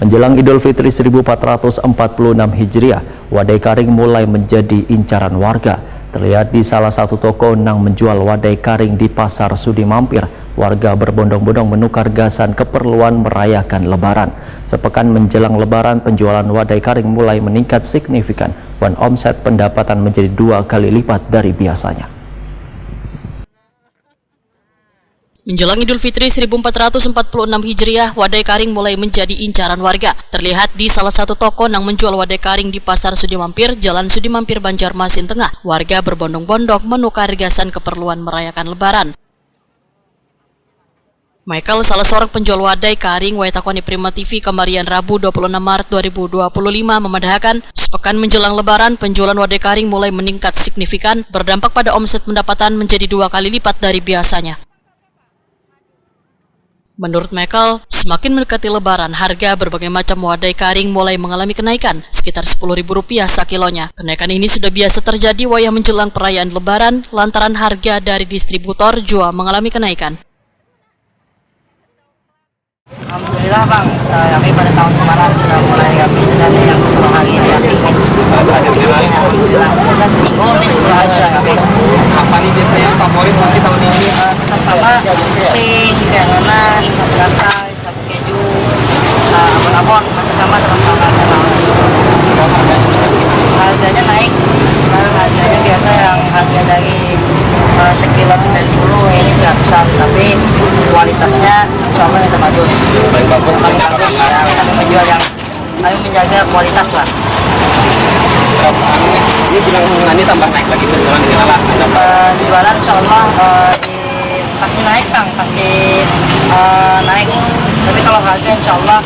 Menjelang Idul Fitri 1446 Hijriah, wadai karing mulai menjadi incaran warga. Terlihat di salah satu toko yang menjual wadai karing di Pasar Sudi Mampir, warga berbondong-bondong menukar gasan keperluan merayakan Lebaran. Sepekan menjelang Lebaran, penjualan wadai karing mulai meningkat signifikan dan omset pendapatan menjadi 2 kali lipat dari biasanya. Menjelang Idul Fitri 1446 Hijriah, wadai karing mulai menjadi incaran warga. Terlihat di salah satu toko yang menjual wadai karing di Pasar Sudi Mampir, Jalan Sudi Mampir, Banjarmasin Tengah. Warga berbondong-bondong menukar gasan keperluan merayakan Lebaran. Michael, salah seorang penjual wadai karing Waitakoni Prima TV Kamarian Rabu 26 Maret 2025 memandahkan, sepekan menjelang Lebaran, penjualan wadai karing mulai meningkat signifikan, berdampak pada omset pendapatan menjadi 2 kali lipat dari biasanya. Menurut Michael, semakin mendekati Lebaran, harga berbagai macam wadai karing mulai mengalami kenaikan, sekitar Rp10.000 sekilonya. Kenaikan ini sudah biasa terjadi wayah menjelang perayaan Lebaran, lantaran harga dari distributor juga mengalami kenaikan. Alhamdulillah Bang, kami pada tahun semalam sudah mulai habis dan yang 10 hari ini Alhamdulillah. Biasa seminggu ini 10 hari sudah habis. Apa nih biasanya yang favorit masih tahun ini? Tetap sama, pink, kayak nanas, kasai, sabu keju, abon-abon masih sama tetap sama. Harganya naik, harganya biasa yang harga dari sekilo 90 ini 100-an, tapi kualitasnya insya Allah kita bagus. Paling bagus, Paling bagus ya, kami menjual yang kami menjaga kualitas lah. Ini bulan ini tambah naik lagi penjualan di mana? Jualan insya Allah pasti naik Kang, pasti naik. Tapi kalau harga insya Allah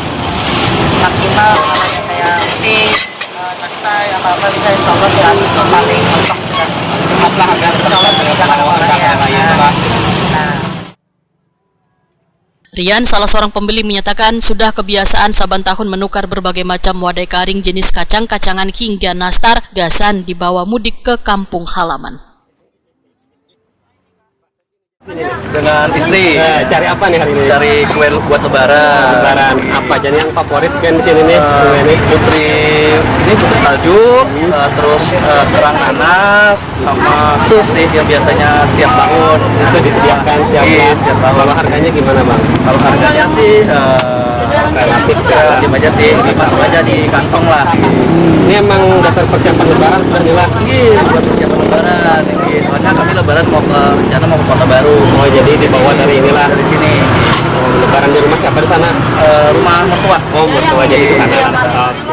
maksimal kayak pink, kastai, apa-apa bisa insya Allah sih habis tuh paling mentok. Cepatlah harga Insya Allah jangan Rian, salah seorang pembeli, menyatakan sudah kebiasaan saban tahun menukar berbagai macam wadai karing jenis kacang-kacangan hingga nastar gasan dibawa mudik ke kampung halaman. Dengan istri. Cari apa nih hari ini? Cari kue buat Lebaran. Lebaran apa? Jadi yang favorit kan di sini nih? Ini Putri salju, terus kerang nanas, sama sus nih yang biasanya setiap tahun itu disediakan siapa? Iya, setiap tahun. Kalau harganya gimana Bang? Kalau harganya sih relatif aja sih, masuk aja di kantong lah. Ini emang dasar persiapan Lebaran sudah nih lah. Iya, buat persiapan Lebaran. Soalnya kami Lebaran rencana mau ke Kota Baru. Oh jadi dibawa dari inilah Dari sini. Lebaran di rumah siapa di sana? Rumah mertua. Oh mertua jadi di sana.